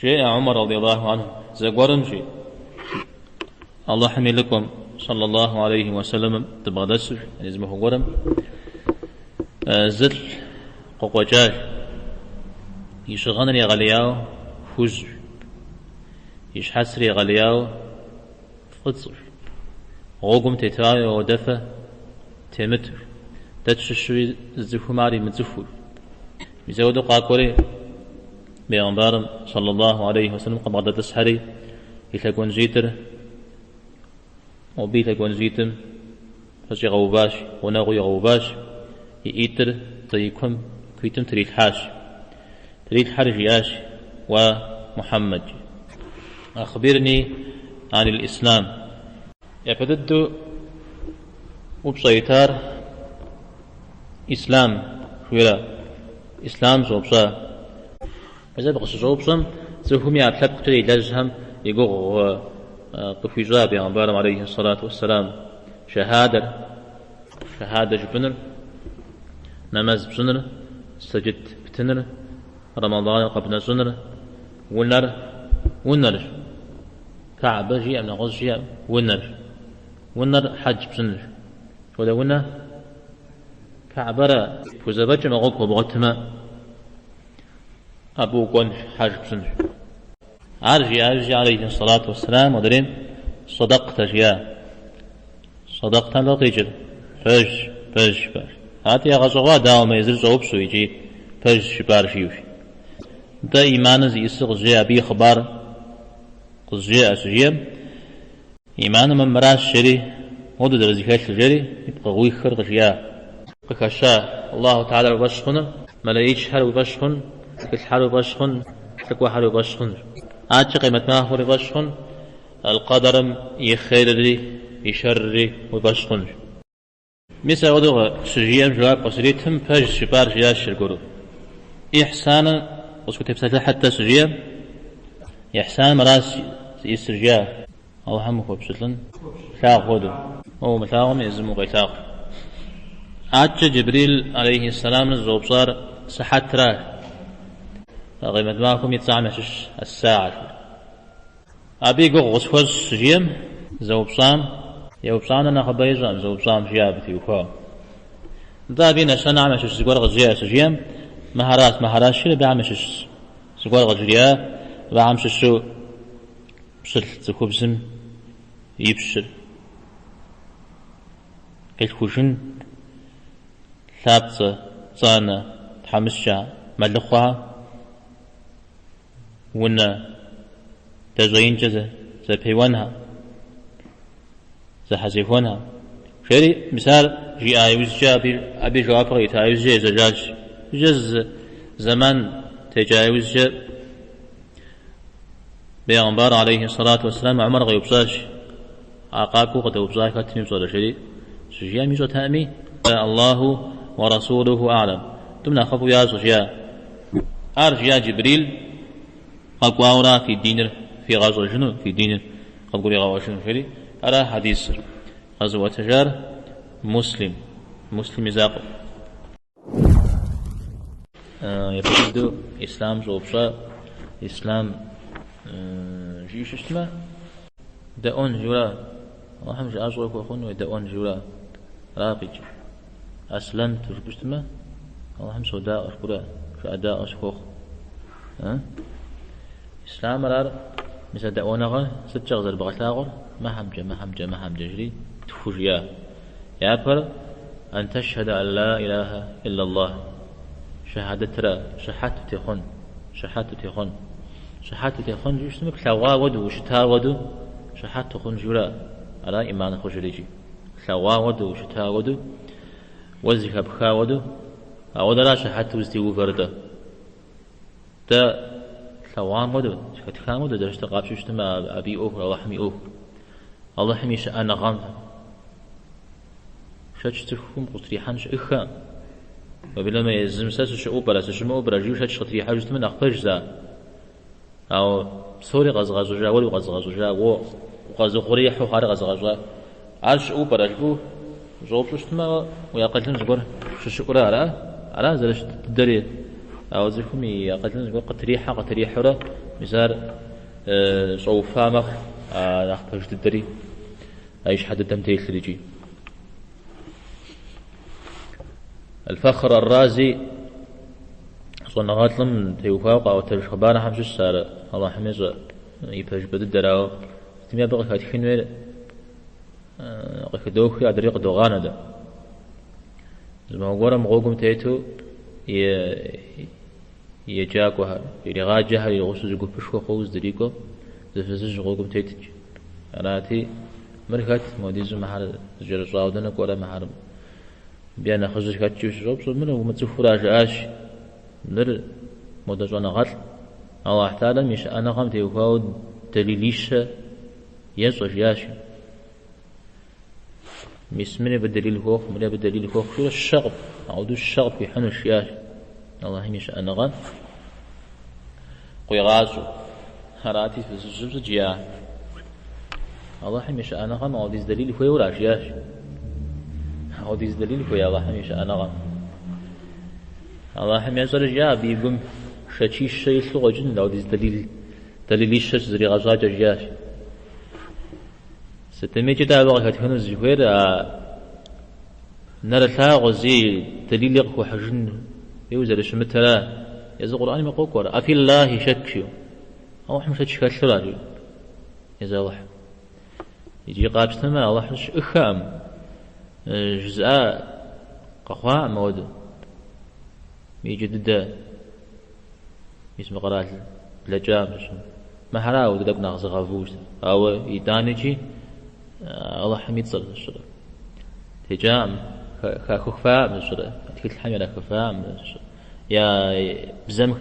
جاء عمر رضي الله عنه زقورم جي الله حمي لكم صلى الله عليه وسلم تبغدسر يعني اسمه قرم زل قوقجاج يشغنني غلياو فوز يشحسري غلياو فتصر غوقم تتاوي ودفة تمتر تتششري الزفماري متزفور يزودو قاكوري بيغمبارم صلى الله عليه وسلم قبضة تسحري يتلقون زيتر وبيتلقون زيتم فشي غوباش وناغي غوباش يئتر تيكم كيتم تريد حاش تريد حرجياش ومحمد أخبرني عن الإسلام يبدد وبصيتار إسلام ولا إسلام زوبصا إذا بقص زوبصم زوهم يعتلب قتلي لازهم يقول قفيزا بيغمبارم عليه الصلاة والسلام شهادة جبنر نماز بسنر سجد بتنر رمضان قبل سنر ونر كعبة جيء من غز جيء ونر حج بسنر ولا ونا كعبة فزبج مغوك وبغتما أبو قنش حج بسنر عرجي عليه الصلاة والسلام ودرين صدقت لا تجد فج هاتي غزوا داوم يزر زوب سويجي فج بارشيوش دا إيمان زي إسق زي أبي خبار قزي أسجيم إيمان من مراس شري ودو درزي خيش الجري يبقى غوي خرق جيا قكشا الله تعالى وبشخن ملايش حر وبشخن كل حر وبشخن تقوى حر وبشخن عاد قيمة ما هو وبشخن القدر يخير لي يشر لي وبشخن مثل ودو سجيم جواب قصريتهم فج شبار جياش القرو إحسانا وسكت بساتل حتى سجيم إحسان مراس يسرجيا أو هم هو بسلن ثاق ودو أو مثاهم يزمو غيثاق عاد جبريل عليه السلام الزوب صار صحت راه قيمة معكم يتسامح الساعة أبي قوغ غصفز سجيم زوب صام يوب صام أنا خبيزان زوب صام جيابتي وفا دا بينا سنة عمش سجوار غزيا سجيم مهارات شيل بعمش سجوار غزيا بعمش شو بسل تخبزم يبشر كل خوشن ثابت صانا تحمشا ملخها ونا تزوين جزء زبيوانها زحزيفونها شري مثال جي آيوز جابر أبي جواب ريت آيوز جي زجاج جز زمان تجاوز جاب بيغمبار عليه الصلاة والسلام عمر غيبصاش عقاكو قد وبصاش كاتني بصورة شري سجيا ميزو تامي الله ورسوله أعلم تمنا خفو يا سجيا أرجيا جبريل قاقواورا في دينر في غزوة شنو في دينر قاقوري غزوة شنو شري أرى حديث غزوة تجار مسلم يزاق يبدو إسلام زوبصا إسلام جيش اسمه داون جولا وهم جاء أزوك وخون داون جولا رابج أسلمت وشبستمه وهم سوداء أشكرا شأداء أشكوخ إسلام رار مثل داونغا ستشغز البغتاغر ما هم جري تفوجيا يابر أن تشهد أن لا إله إلا الله شهادة شحات تخون جيش تمك ثوا ودو وشتا ودو شحات تخون جولا على إيمان خجريجي ثوا ودو وشتا ودو وزيك بخا ودو أو لا شحات وزتي وفرده تا ثوا ودو شحات خام ودو درشت قابش تما أبي أوه الله حمي أوه الله حمي شأن غام شاتش تفهم قطريحانش إخا وبلما يزم ساس شعوبرا سشموبرا جيو شاتش قطريحا جست من أخبرج ذا أو سوري غزغزو جا ولي غزغزو جا وغزو خريح وخاري غزغزو عارش أوبرا جبو جوب شتما ويقلن زقور ششكورا على زلش تدري أو زيكم يقلن زقور قطريحا را مثال صوفا مخ نخبج تدري أيش حد دم تيخرجي. الفخر الرازي صنع غاتلم تيوفاق أو ترش خبانا حمش السارة الله حميز يفج بدد دراو تميا بغي هاتخين وير قدوخي أدريق دوغانا دا زما غورم غوغم تيتو يجاك وها يغاجها يغسل جو بشكو خوز دريكو زفزج غوغم تيتج أناتي مركات موديزو محل جرس راودنا كورا محل بيانا خزج كاتشوش روبسو من ومتسفراج آش نر مودزونا غل الله تعالى مش أنا قمت يفاود دليليش يسوش ياشي مسمني بالدليل خوخ مني بالدليل خوخ شو الشغب عودو الشغب في حنوش ياشي الله مش أنا غل قوي غازو هراتي في الزبز جيا الله مش أنا غل عوديز دليل خوي وراش ياشي عوديز دليل خوي الله مش أنا غل الله هم يزور جاء بيقوم شتى شيء سوى جن لو ديز دليل الشش زري غزاج جاش ستميت ده الوقت هنا زهير نرثا غزي دليل يقوى حجن يوزر شمتلا يز القرآن مقوقر أفي الله شك أو حمش شك الشراج يز الله يجي قابستما الله حش أخام جزء قخوا مود يجدد اسم قرات لجام ما حراو دك ناقص غافوش او يدانجي الله حميد صلى الله عليه وسلم تجام خخفاء من الشرع تكل الحميرة خفاء من الشرع يا بزم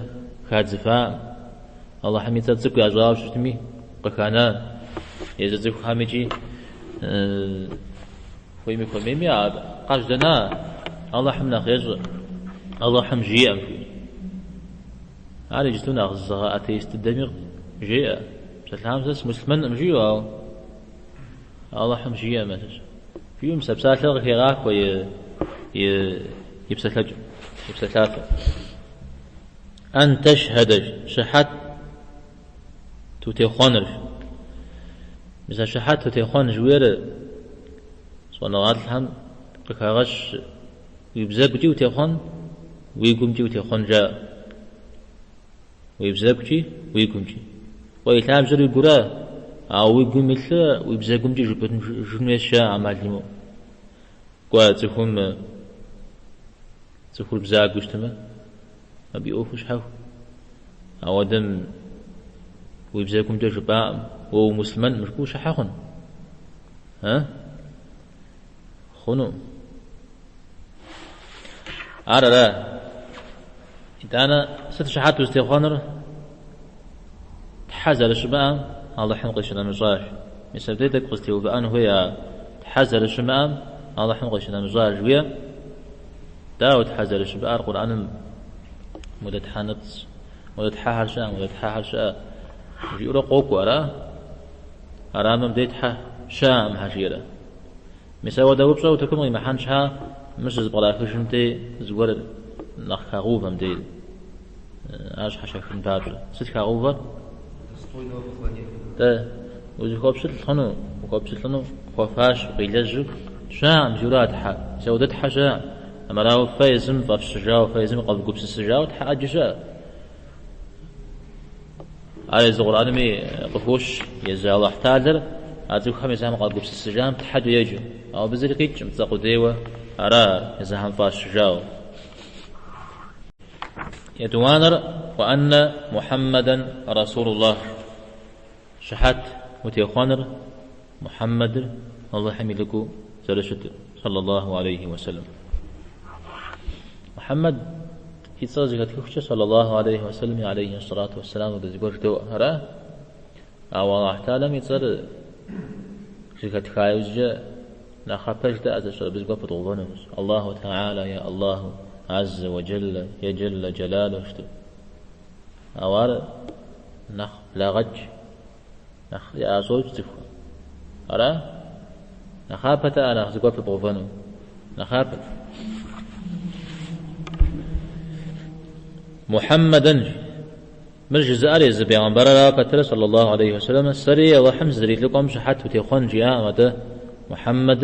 خادزفاء الله حميد صدق يا جواب شتمي قكانا يزدك حامجي خويمي خويمي قاجدنا الله حمنا خير الله حم جيء في هذا جتونا غزة أتيست الدمير جيء بسلام سس مسلمان مجيء الله حم جيء ما تش في يوم سبسات لغة يغاك يبسلج يبسلات أن تشهد شحات تتخونر مثلا شحات تتخون جوير صنعات الهم بكاغش يبزق جي وتخون ويقوم جي وتخون جاء ويبزق جي ويقوم جي ويتعب جري القراء أو ويقوم مثل ويبزقوم جي جنوية شاء عمال لمو قوة تخول بزاق وشتما ما بيوفش حاو أو دم ويبزقوم جي جباء وهو مسلمان مشكوش حاخن ها خنو أرى لا إذا أنا ستشحات واستيقانر تحزر الشماء الله حنقش أنا مزاج مثل بديتك قصتي وبأنه هي تحزر الشماء الله حنقش أنا مزاج ويا داو تحزر الشماء القرآن مدة حانت مدة حاحر شاء مدة حاحر شاء يقول قوك وراء أرام بديت شاء محاشيرة مثل وداوب صوت تكون محان شاء مش زبالة خشمتي زور نخاغوفا مدير عاش حشا في الباب ست خاغوفا ده وزخوب ست خنو وخوب ست خنو خوفاش قيلجو شام جورات حا سودت حشا أما راو فايزم فاف السجاو فايزم قبل قبس السجاو تحا جشا على الزغران مي قفوش يزال الله تعالى أتوك خمس هم قبل قبس السجام تحدو يجو أو بزرقيت متساقو ديوة أرى يزهم فاش جاو يتوانر وأن محمدا رسول الله شحات متيخوانر محمد الله حميلكو سلشت صلى الله عليه وسلم محمد يتصرج كتكوش صلى الله عليه وسلم عليه الصلاة والسلام وذكر دو أرى أو الله تعالى يتصرج كتكايوز لا خبرش ده أزل شر بزقوا بطولنا الله تعالى يا الله عز وجل يا جل جلاله شتو أوار نخ لا غج نخ يا أصول تفهم أرى نخابت أنا زقوا بطولنا نخابت محمدا مرج زاري زبيان برا كتر صلى الله عليه وسلم سري الله حمز زريت لكم شحات وتيخون جاء متى محمد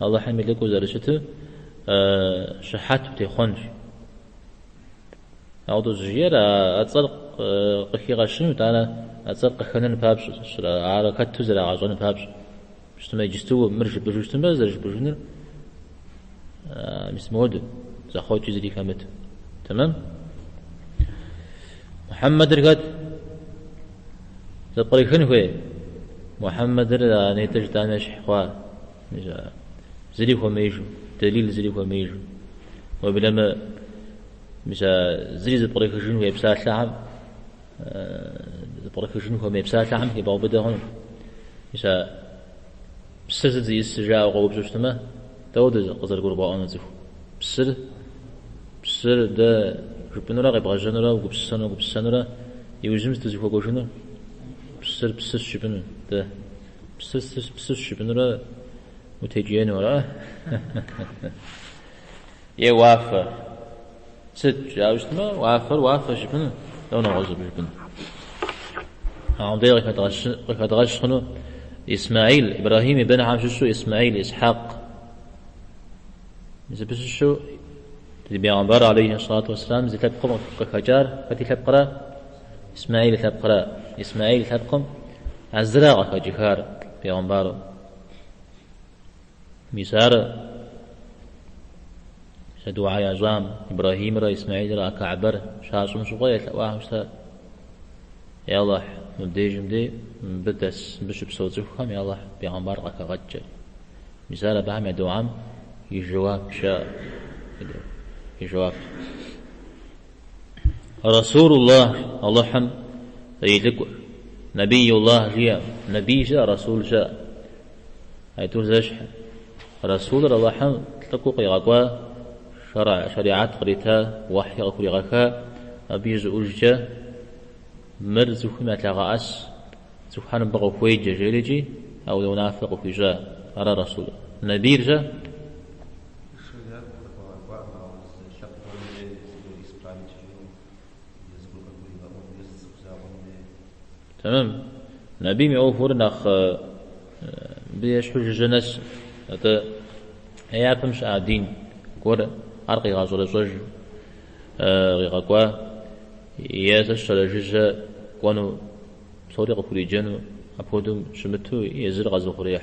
الله حمد لكم زرشته شحات وتيخون أعوذ زجير أتصدق قخي غشنو تعالى أتصدق خنن بابش على كتو زرع عزون بابش مشتما يجستو مرج بجوجتما زرج بجونر مسمود زخوت يزري كامت تمام محمد رقد تقريخن هو محمد نيتج تانا شحوا زري هو ميجو دليل زري هو ميجو وبلما مش زري تقريخن هو بساعة شعب تقريخن هو بساعة شعب يبغى بده هون مش بسر زي السجاع وقوب جوشتما تود قصر قربا أنا زفو بسر ده جبنورا غيب غجنورا وقبسانورا يوجمز تزفو قوشنور بسر شبنور ده بسر شبنورا متجيين ورا يه وافر ست جاوشتما وافر شبنور لو نغزر بشبنور عمدي غيب غشخنو إسماعيل إبراهيم بن عمشو إسماعيل إسحاق إذا بس شو البيغمبر عليه الصلاة والسلام إذا تبقى كخجار فتي تبقى إسماعيل تبقى الزراعة كجهار بيغمبر مسار دعاء عزام إبراهيم را إسماعيل را كعبر شاسون صغير واحد يا الله مدي بدس بش بصوتكم يا الله بيغمبر كغجر مسار بعم دعام يجواب شاء يجواب رسول الله الله حم يدك نبي الله جاء نبي جاء رسول جاء هاي ترزش رسول الله حم تلقوا قيقوا شريعات قريتها وحي قريقها أبي زوجة مرزوك ما تلغاس سبحان بغوا فويج جيلجي أو لو نافق في جاء على رسول نبي جاء تمام نبي ميوفر نخ بيش حج جنس هذا هي أفهمش عادين كور أرقي غازول زوج غيقوا ياسش لجزء كونو صوري قفولي جنو أبودم شمتو يزر غازو خريح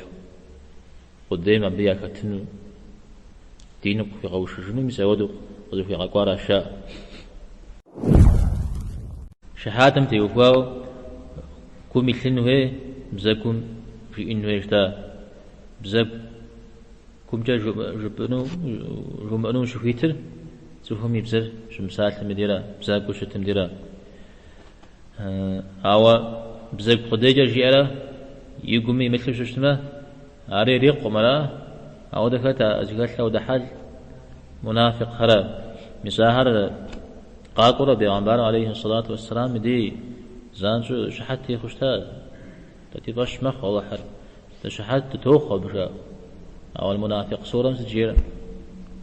قدام أبدي أكتنو دينك في غوش جنو مسودو غازو في غقوا رشاء شهادم تيوفاو كم مثلنه هي بزكم في إنه يشتا بزك كم جا جمعنو شفيتر سوهم يبزر شمسات المديرة بزك وشت المديرة أوا بزك خديجة جيرة يقومي مثل شتما عري ريق ومرا أو دكتا أزكت لو دحال منافق خراب مساهر قاقرة بيغمبار عليه الصلاة والسلام دي زانشو شحات يخشتا تتباش مخ والله حر تشحات تتوخى بشا أو المنافق سورة مسجيرة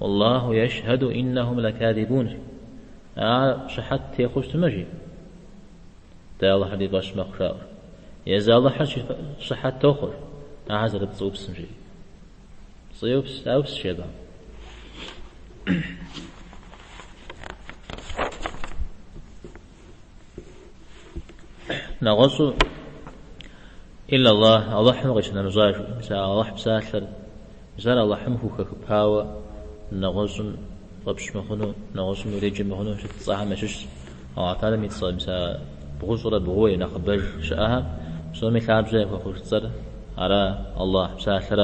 والله يشهد إنهم لكاذبون شحات يخشت مجي تا الله حدي باش مخ شاور يزا الله حر شحات توخر عازر بتصوب سمجي صيوبس أوبس شيبا نغصو إلا الله حمغش نمزاج مثال الله بساثر مثال الله حمخو كبهاوة نغصو طبش مخنو نغصو مريج مخنو شت صاحة مشش أو عفالة ميتصال مثال بغصورة بغوية نخبج شأها سو مثال بزاي فخوش تصر على الله بساثر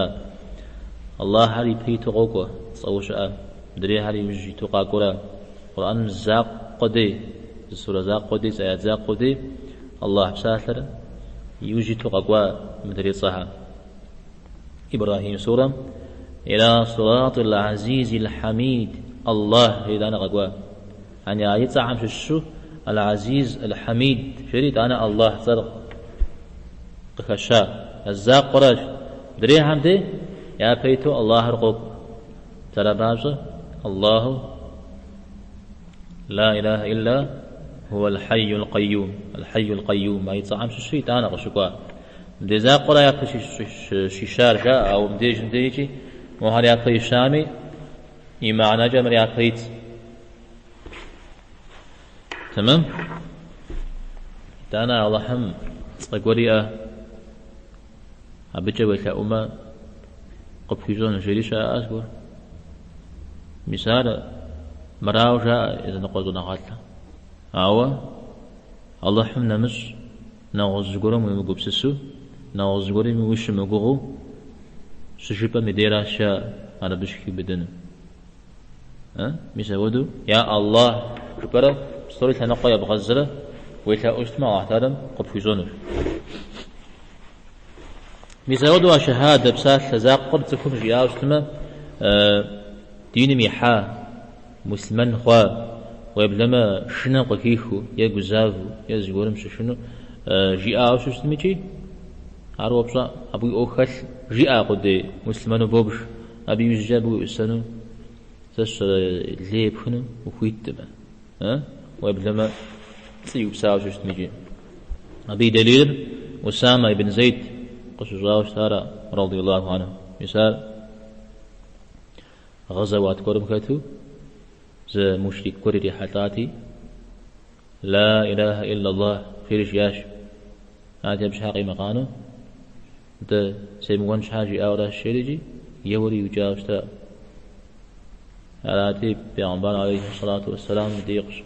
الله هاري بيتو غوكو تصو شأه دري هاري وجي تقاكورا قرآن زاق قدي السورة زاق قدي سيات زاق قدي الله بساثر يوجي تقوى مدري صها إبراهيم سورة إلى صراط العزيز الحميد الله إذا أنا قوى أن يعيد عم شو العزيز الحميد شريط أنا الله صدق قخشا الزاق قرش دري حمدي يا بيتو الله رقوق ترى بابزه الله لا إله إلا هو الحي القيوم. الحي القيوم ما يتصعم شيء أنا غشوا ديزا قرا يا شيشار جاء أو مديج مديجي وهل يا شامي إيمان جمر يا كيت تمام دانا اللهم أقولي أبجوا كأمة قبيزون جريشة أصبر مثال مراوجة إذا نقول نقاتل أو اللهم نمس نغز قرم ومقبسسو نغز قرم وش مقغو سجبا مديرا شاء أنا بشكي بدن مثال ودو يا الله كبرة صوري تنقى بغزرة ويتا أجتمع أحترم قبيزون مثال ودو شهادة بسات لزاق قد تكون جياء أجتمع دين ميحا مسلمان خوا ويبلما شنا قكيخو يا جزافو يا زغورم شنو جياء شو اسميتي عرو بصا ابو اوخل جياء قد مسلمان بوبش ابي يجابو اسنو تس ليب خنو وخيت با ويبلما تيوب ساو شو اسميتي ابي دليل اسامه بن زيد قصوا اشترى رضي الله عنه مثال غزوات كورم كاتو ز مشرك كوري حتاتي لا إله إلا الله خيرش ياش هذا بشاقي مقانو ده سيموان شاجي أورا الشيرجي يوري يجاوشتا هذا بيعنبان عليه الصلاة والسلام ديقش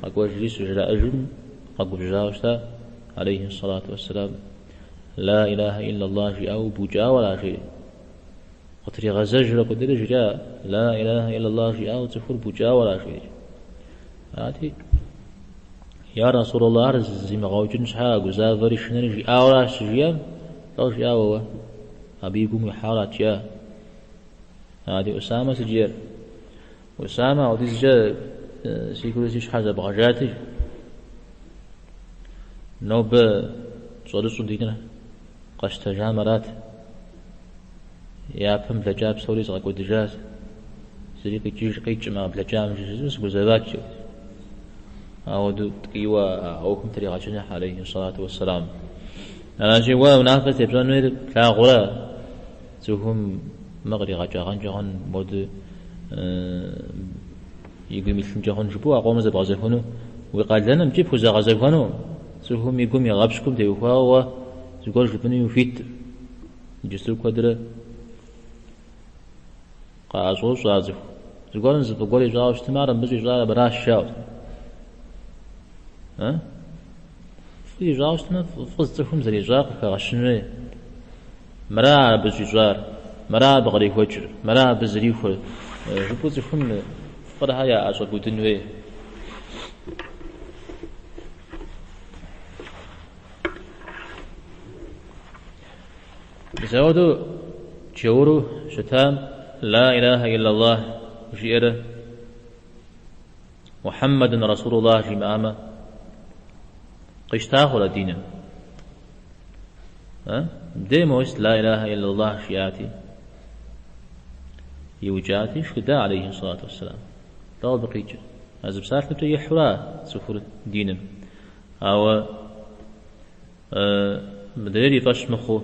أقوى جليس جلاء أجن أقوى جاوشتا عليه الصلاة والسلام لا إله إلا الله جي أو بوجا ولا شيء قطري غزجر قدر جاء لا إله إلا الله جاء وتفر بجاء ولا شيء هاتي يا رسول الله زي ما غوجن شحا غزافري شنو جاء ولا شيء لو جاء هو أبيكم يحالات يا هذه أسامة سجير أسامة ودي جاء سيكون شيء حاجة بغجاتي نوب صدق دينا قشت جامرات يا فهم بلجاب سوري زغ قد جاز سريق يجيش قيتش ما بلجام جزوس بزبات أو دو تقيوا أو كم طريقة جنح عليه الصلاة والسلام أنا جوا ونافس يبزون ويد لا غلا زهم مغري غجاغن جهن بود يقوم يسنجهن جبوا أقوم زبازهنو وقال لنا مجيب خزا غزهنو زهم يقوم يغابشكم تيوفا و زقول جبني يفيد جسر قدره قاصو صازف زغون زغوري جاو استمار بزي جاو براش شاو في جاو استمار فزتهم زي جاو كاشنه مرا بزي جار مرا بغري وجر مرا بزري خو جبوزهم فرها يا اشو بودنوي زودو جورو شتام لا إله إلا الله جئر محمد رسول الله جمامة قشتاخ ولا دينا ديموس لا إله إلا الله شياتي يوجاتي شكدا عليه الصلاة والسلام طول بقيجة أزب سالفة يحرا سفر دينا أو مدري فشمخو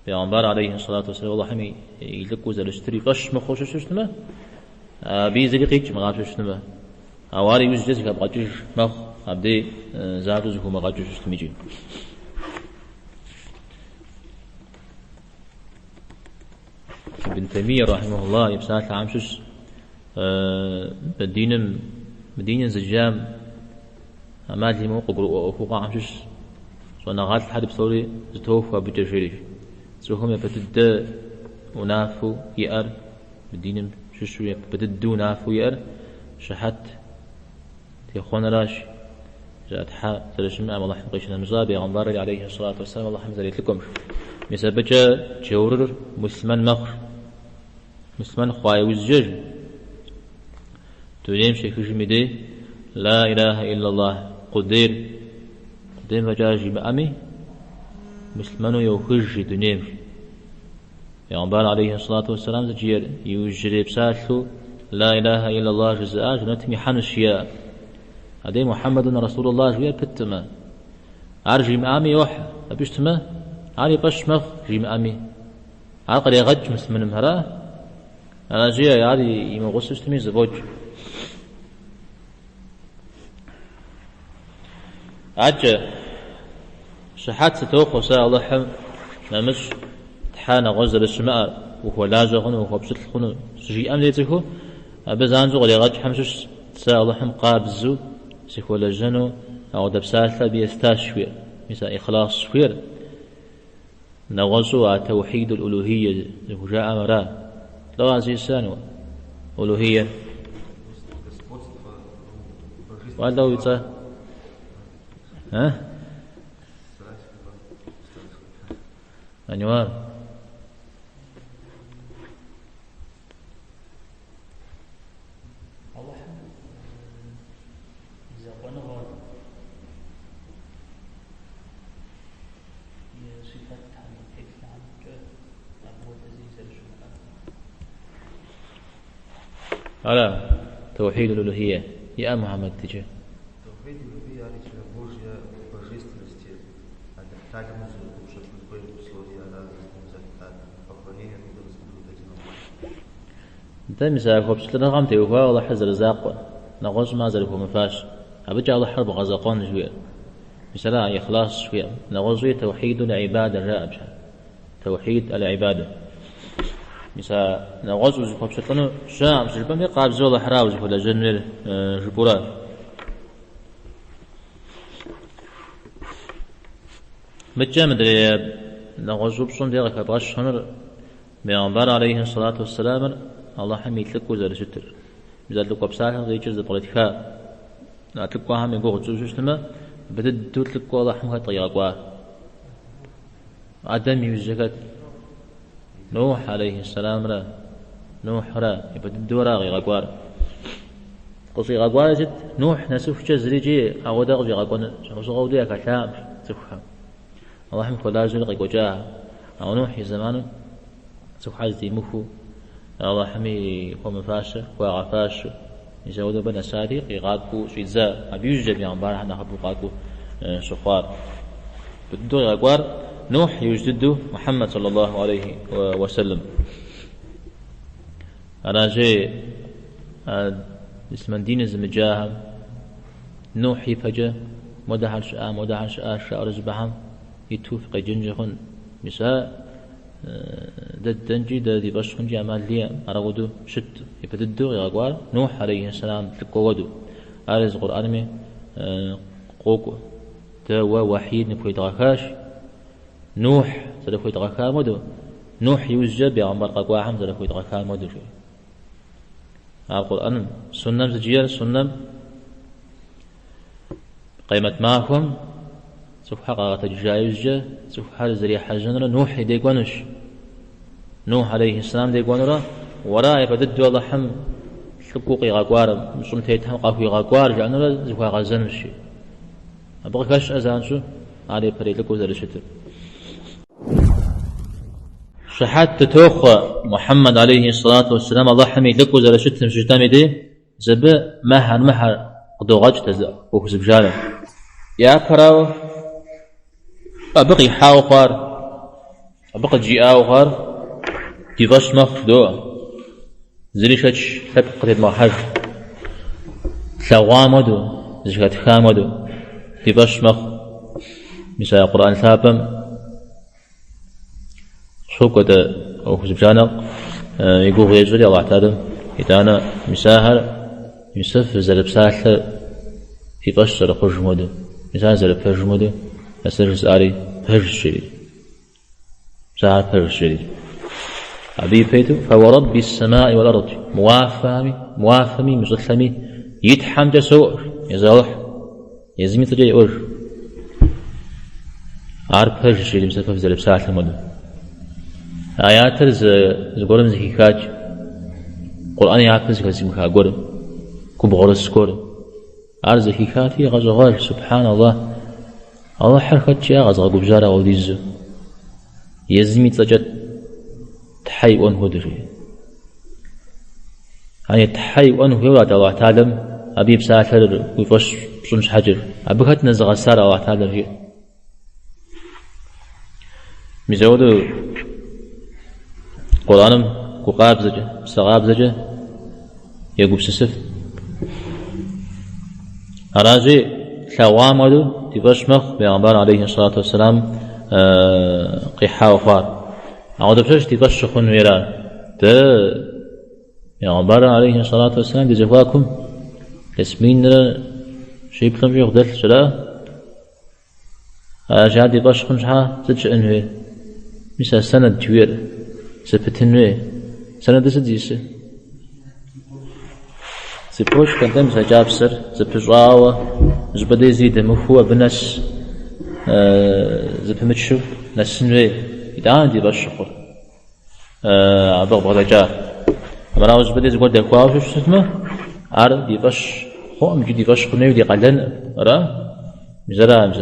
پیامبر علیه الصلاة والسلام والله همي يلقوا زلشتري فش مخوش شنو بيزري قيج ما غاش شنو اواري يوجد كبقاجش مخ عبدي زادو زكو ما غاجش تميجي ابن تيمية رحمه الله يبسات عامشش بدين مدينة زجام أمادي موقع وفوق عامشش صنع غات الحد بصوري زتوفى بجرجري سوهم يبتد ونافو يأر بدين شو يبتد ونافو يأر شحت تيخون راش جاءت حا ترجمة الله حقيقة المزابي غنبار عليه الصلاة والسلام الله حمد لكم مسبجة جورر مسلمان مخر مسلمان خواي وزجر توليم شيخ جميدي لا إله إلا الله قدير وجاجي بأمي مسلمان يوخج دنيم يغنبال عليه الصلاة والسلام زجير يوجري بساتلو لا إله إلا الله جزاء جنتمي حنشيا هذه محمد رسول الله شوية بتما عارجي مامي وح أبيشتما عاري باش مخ جي مامي عقل يغج من مهرا أنا جي عادي يمغسش تمي زبوج عجة شحات ستوخو سا الله حم نمش تحانا غزل السماء وهو لاجغن وهو بشتلخن سجي أم ليتكو أبزانجو غلي غج حمشش سا الله حم قابزو سيكو لجنو أو دبسالة بيستاش شوير مثل إخلاص شوير نغزو توحيد الألوهية جاء مرا لو عزيز سانو ألوهية ولو يتا ها أنوار على توحيد الألوهية يا محمد تجي توحيد الألوهية يعني Божья божественности, так музыку, что такое условие, она поклонение Господу. أنت مثال خبز لنا غمتي وفا الله حزر زاق نغوص ما زال ما فاش أبجع الله حرب غزاقون شوية مثلا إخلاص شوية نغوص توحيد العبادة الرائب توحيد العبادة مثلا نغوص خبز لنا شام جربنا قاب زول حراوز ولا جنر جبورات متجمد نغوص بصون ديغك باش هنر بيغمبر عليه الصلاة والسلام الله حميد لك وزر ستر بزاد لك وبساحة غير جزء بلتكا نعتلك وهم يقول جزء لما بدد دوت لك الله حمها طياقوا عدم يوزكت نوح عليه السلام را نوح را يبدد دورا غير غقوار قصي غقوار جد نوح نسوف جزري جي أودا غزي غقوار شخص ديا كلام سوحا الله حمد كل رجل غير وجاه أو نوح زمانه سوحا زي مخو الله حمي قوم فاشة وعفاشة يزود بنا ساري يغادكو شيزا أبيوجد بيان حنا حبو قاكو شخوار بدو غقوار نوح يوجد محمد صلى الله عليه وسلم أنا جي اسم دين زمجاهم نوح يفجأ مدحن شاء رزبهم يتوفق جنجهن مساء دنجي دي باش خنجي أمال لي أرغدو شت يبددو يغوار نوح عليه السلام تلقودو أرز قرآن مي قوكو توا وحيد نكوي تغاكاش نوح سلكوي تغاكا مدو نوح يوزجد بيغمبر قاقواهم سلكوي تغاكا مدو شو القرآن سنم زجير سنم قيمة معكم سوف حقا تجايزجه سوف حال زريحة جنرا نوح ديقونش نوح عليه السلام ديقونرا وراء بدد والله حم حقوقي غاقوار مصم تيتهم قافي غاقوار جعنرا زوها غازنشي أبغى كاش أزانشو علي بريلك وزر شتر شحات تتوخ محمد عليه الصلاة والسلام الله حمي لك وزر شتر مشتامي دي زب مهر قدوغاج تزا وكسب جالا يا كراو أبقي حاو خار أبقى جيء خار تيفاش مخ دو زريشتش تبقى المحج ثوامدو زكاة خامدو تيفاش مخ مثال القرآن ثابم شوكة أو خزبجانا يقول غيجري الله تعالى إذا مساهر يوسف زرب ساحل تيفاش سرقوش مدو مثال زرب فرج مدو أسرز علي فرشري ساعة فرشري أبي بيتو فورب السماء والأرض موافمي مزلمي يتحم جسور يزالح يزمي تجي أور عارف فرشري مسافة في زلب ساعة المدو آيات زقورم زكيكاج قرآن يعكس كزيمكا قورم كبغرس قورم عارف زكيكاتي غزغال سبحان الله الله حركة شيء غزغ بجارة وديزو يزمي تجد تحي وانه دري يعني تحي وانه يولد الله تعالى أبي بسافر ويفش بشنش حجر أبغت نزغ السارة وأحتاج فيه مزودو قرآنم كقاب زجه سقاب زجه يقوب سسف أراجي ثوامدو تبشمخ بيغمبار عليه الصلاة والسلام قيحة وفار أعود بشش تبشخون ويرا بيغمبار عليه الصلاة والسلام دي اسمين شيء بلم يغدل شلا جاد يبشخون شها تدش انوي مثل سند توير سبتنوي سند سديسه سبوش كنتم مثل جابسر سبجاوة زبدي زيد مفهوة بنس زبمتشو نسنوي إدان دي بشخور أبغى بغدجار أما أنا زبدي زقول دكوا وش اسمه عار دي بش هو مجد دي بش خنوي دي قلنا را مزرا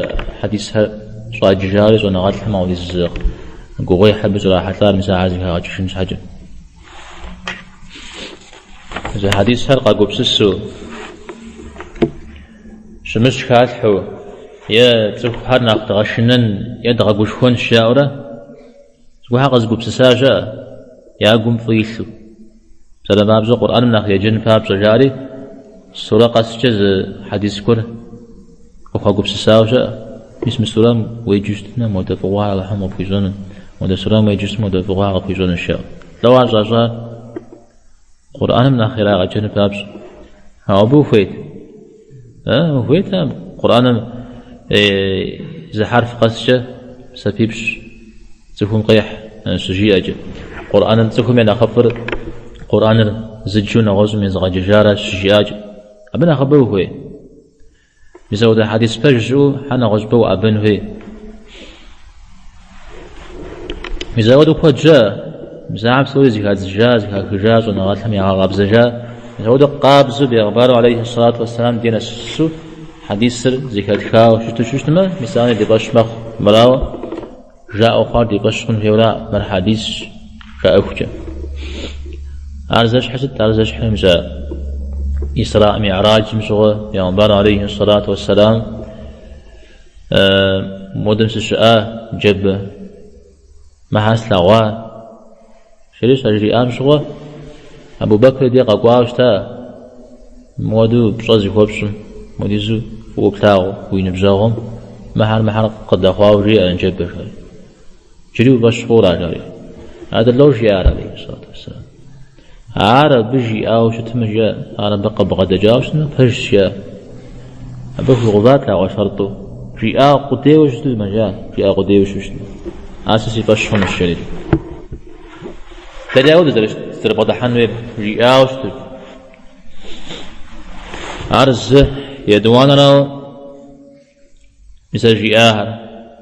حديثها صاد جاري زون غاد ما ودي الزق قوي حب زرا حتى مساعد هذا شنو حاجة إذا حديث هرقا قبسسو شمش كاتحو يا تفحر ناقد غشنن يدغى قشخون الشاورة تقوها قز قبسساجا يا قم فيثو سلام أبزو قرآن من أخي جن فابزو جاري سورة قسجز حديث كره وخا قبسساجا اسم سورة ويجوستنا مدفقوها على حمو بيزون مدى سورة ويجوست مدفقوها على بيزون الشاو لو عزازا قرآن من آخر آغا جن فابزو ها أبو فيت وفيت قرآن إذا حرف قسجة سبيبش تكون قيح سجي أجل قرآن تكون يعني أخبر قرآن زجون غزو من زغا ججارة سجي أجل أبنا أخبره هو بزود حديث فجو حنا غزبو أبن هو بزود قد جاء بزعب سوري زكاة الجاز زكاة الجاز ونغاتهم يغاب زجا بزود قابزو بأخباره عليه الصلاة والسلام دين السو حديث سر زكاة خاو شتما مثلا دي بشمخ مراو جاء أخر دي بشخن فيولا مر حديث جاء أخجا أرزش حسد أرزش حمزة إسراء معراج مشغى بأخباره عليه الصلاة والسلام مدن سشاء جب محاس لغوا شريش أجري مشغى أبو بكر دي قاقواوشتا مودو بشازي خوبشن موديزو وكلاو وينبزاهم محر قد أخواو ريا نجبه جريو بشغورا جاري هذا لو جيار عليه الصلاة والسلام عارة بجي أو شتمجا عارة بقى بغدا جاوشنا فجشا أبقى الغضات لا شرطه جي أو قديو شتو مجال جي أو قديو شتو أساسي بشغن الشريد تجاوز تربط حنوي جي أو شتو عرز يدوانا لو مثل جياها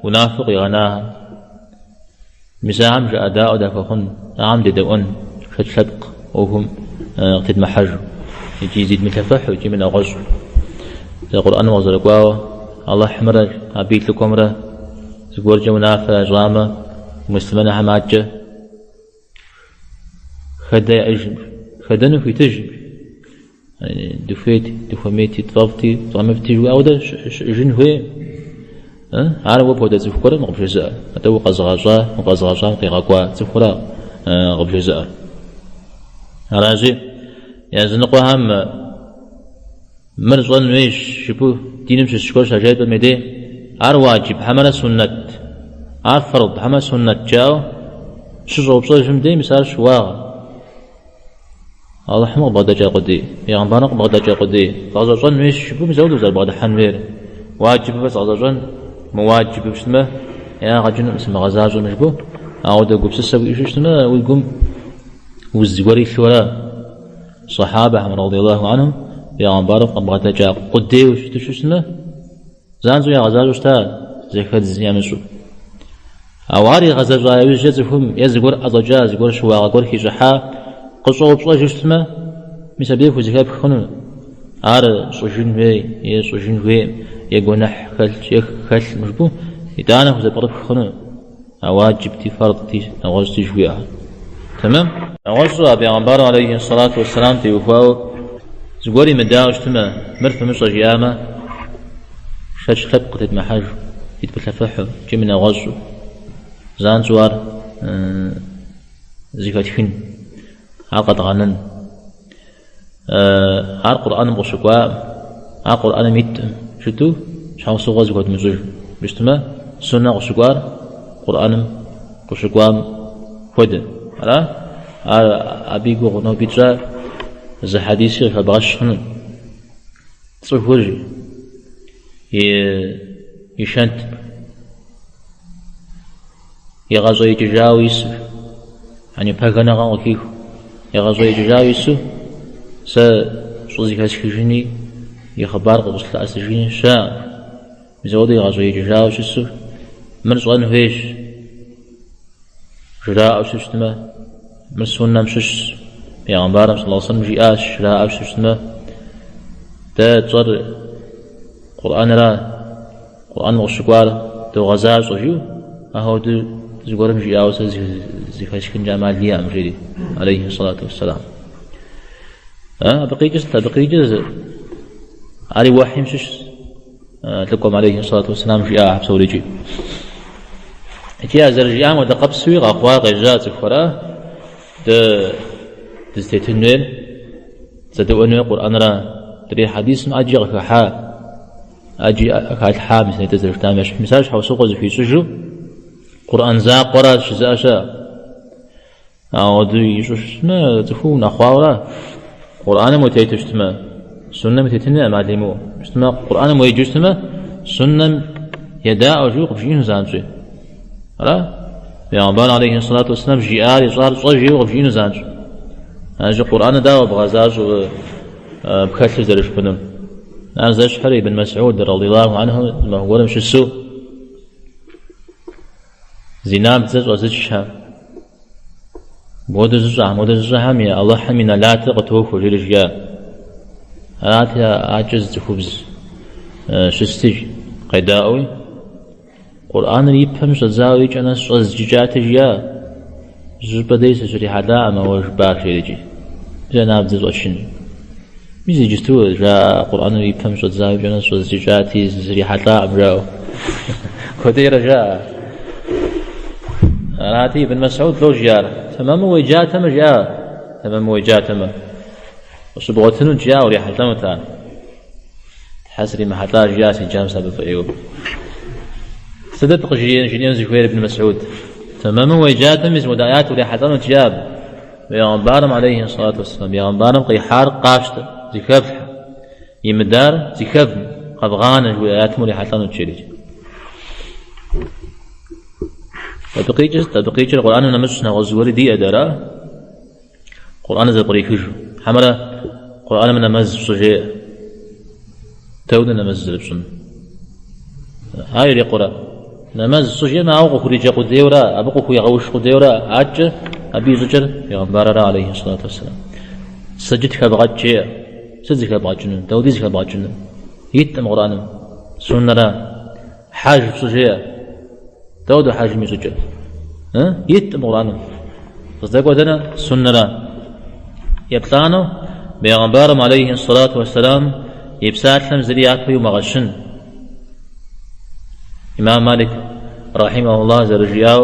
ونافق يغناها مساهم جاء داء دافخن عام دون فتشدق وهم قد محج يجي يزيد من تفح ويجي من أغزر القرآن وزر قواوة الله حمر أبيت لكم ره زقور جونافة جرامة مسلمنا حماجة خدا أجم خدنه في تجم يعني دفيتي دفميتي طرفتي طرمفتي وأودا جنوه عارف وبودا تفكر مقبل جزاء أتو قزغاجا وقزغاجا قيقاقوا تفكر قبل جزاء راجي يعني زنقوا هم مرزون ويش شبو دينم شكور شجايب المدي عار واجب حمل سنة عار فرض حمل سنة جاو شجو بصوجم دي مثال شواغ الله حمق بغدا جا قدي يغنبانق بغدا جا قدي غزاجان ويش شبو مزودو زال بغدا حنوير واجب بس غزاجان مواجب بشتمه يا غجن اسم غزاجو نجبو أعود قبس السوي شتمه ويقوم والزوري شورا صحابة رضي الله عنهم يا غنبارق بغدا جا قدي وشتو شتمه زانزو يا غزاجو شتا زي خد زيامسو أواري غزاجو يوجدهم يزقور أضجا زقور شواغ قور كيجحا قصو بصوج شتمه مسابيك وزكاب خنو عار صوجين وي يا صوجين وي يقونح خل مجبو يدانا وزي برضو خنو أواجب تي فرض تي أغاز تجويها تمام أغاز أبي عمبار عليه الصلاة والسلام تيوفاو زغوري مداوش تما مرفة مش جيامة شاش خبقة تتمحاج يتبتلفحو جمنا غزو زان زوار زكاتشين عقد غنن عار قرآن بوشكوا عار قرآن ميت شتو شاو سوغا زكات مزوج بشتما سنة غشكوار قرآن بوشكوا فود على أبيغو غنو بيترا ز حديثي فبغشن صفوري يشنت يغازو يجاو يسو يعني بغنا غان وكيف يغازو يجاو يسو س شوزي كاشكيجني يخبار قبل أسجين شا مزود يغازو يجاو يسو من صغن هيش جراء وشتما من سنة مشش پیغمبر صلی الله علیه وسلم جیاش را افشتما تا تصر قرآن را قرآن وشکوار تو غزار صجو أهو دو زقورم جیاوس زیفاش کن جمال لیا أمجدي عليه الصلاة والسلام بقي جز علي وحي مشش لكم عليه الصلاة والسلام جيا حبسولي جي جيا زرجيان ودا قبسوي غاقوا غيجات الفرا تستيتنويل تدونوي قرآن را تري حديث ما أجي غفحا أجي أكاد حا مثل تزرفتان مش مساج حوسوق في سجو قرآن زا قرأ شزاشا أو دو يشوش ما تفون أخوارا قرآن متيتشتما سنة متيتنا معلمو مشتما قرآن متيتشتما سنة يدا أو جو قبشين زانجي ألا بيعنبان عليه الصلاة والسلام جيار يصار صجي وقبشين زانجي أجي قرآن دا وبغزاج بكثر زرش بنم أنا زرش حري بن مسعود رضي الله عنه ما هو مش السوء زينام تزج وزجها بود زجها مي الله حمينا لا تقتوه للرجيا هاتها عجز خبز شستج قداوي قرآن يفهم شزاوي أنا شزجات جيا زبديس شري حدا ما هو باك شيء جناب زوجين ميزي جستو جاء قرآن يفهم شزاوي أنا شزجاتي شري حدا أمراو كثير جاء راتي بن مسعود لو جار تمام وجاتم جاء تمام وجاتم وصبغتنو جاء وريح التمتا حسري ما حتى جاء سجام سبب ايوب صدق جنين زكوير بن مسعود تمام وجاتم اسم ودايات وريح التمتا جاب بيغمبارم عليه الصلاة والسلام بيغمبارم قيحار قاشت زكبح يمدار زكب قبغان ودايات وريح التمتا تشيرج تبقيج القرآن نمسنا غزوري دي أدرا قرآن ذا بريكج حمرا قرآن من نمز صجيء تود نمز لبسن هاي اللي قرأ نمز صجيء ما أوقف خريج قديورا أبقى يغوش قديورا عج أبي زجر يغمبارا عليه الصلاة والسلام سجدك بغاد شيء سجدك بغاد جنون توديك بغاد جنون يتم قرآن سنة حاج صجيء تود حاج ميزوجة يتم قرآن فصدق ودنا سنة يبتانو بيغمبارم عليه الصلاة والسلام يبسات لهم زريعات في مغشن إمام مالك رحمه الله زرجياو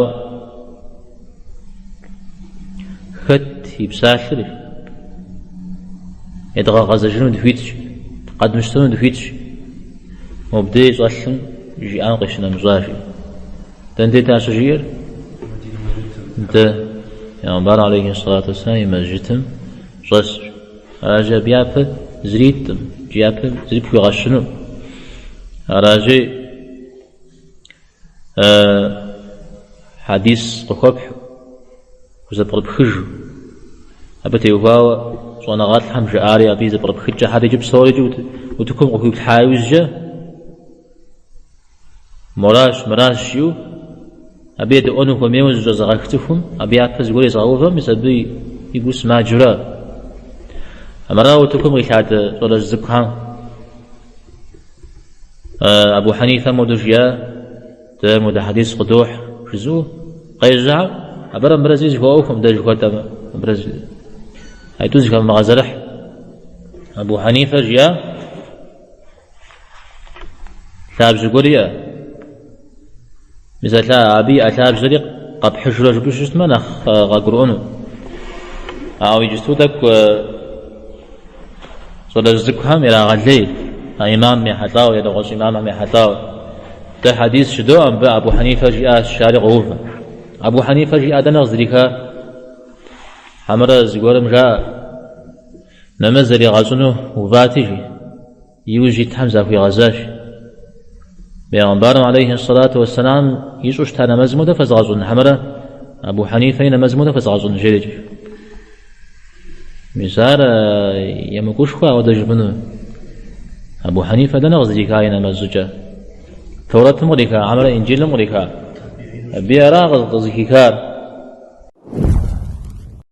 خت يبسات لهم يدغى غزجنو دفيتش قد مشتنو دفيتش مبدي صلحن جيان قشنا مزاشي تنتي تاسجير انت يا مبار عليه الصلاة والسلام يمجتم جس راجع بيابه زريتم جيابه زريب في غشنو راجع حديث قخبح وزبر بخجو أبتي وفاو صوانا غات الحم جاري أبي زبر بخجة حد يجب سورج وتكون قخوك الحاوز جا مراش شيو أبي أدونو فميوز جزاختهم أبي أكفز قولي صاوفهم يسبي يقول سما جرا أمراو تكون غيشات صلاة الزكام أبو حنيفة مدوجيا مد حديث قدوح شزو قيجع أبرم برزيز فوقهم ده جوكتا برزيز هاي توزك المغازرح أبو حنيفة جيا ثاب زقوريا مثل أبي أثاب زريق قد حجر بشست منخ غقرونه أو يجستودك صدق الزكهم إلى غلي إمام محتاو يدغش إمام محتاو ده حديث شدو أم أبو حنيفة جاء الشارع غوفا أبو حنيفة جاء دنا زريكا حمرا زقورم جاء نمزري غزنه وفاتجي يوجي تحمزة في غزاش بيغمبارم عليه الصلاة والسلام يسوش تانا مزمودة فزغزن حمرا أبو حنيفة مزمودة فزغزن جيرج مزار يمكوش خوا ودجبنه أبو حنيفة دنا غزريكا ينمزجا توراة مريكا عمل إنجيل مريكا بيرا غزيكار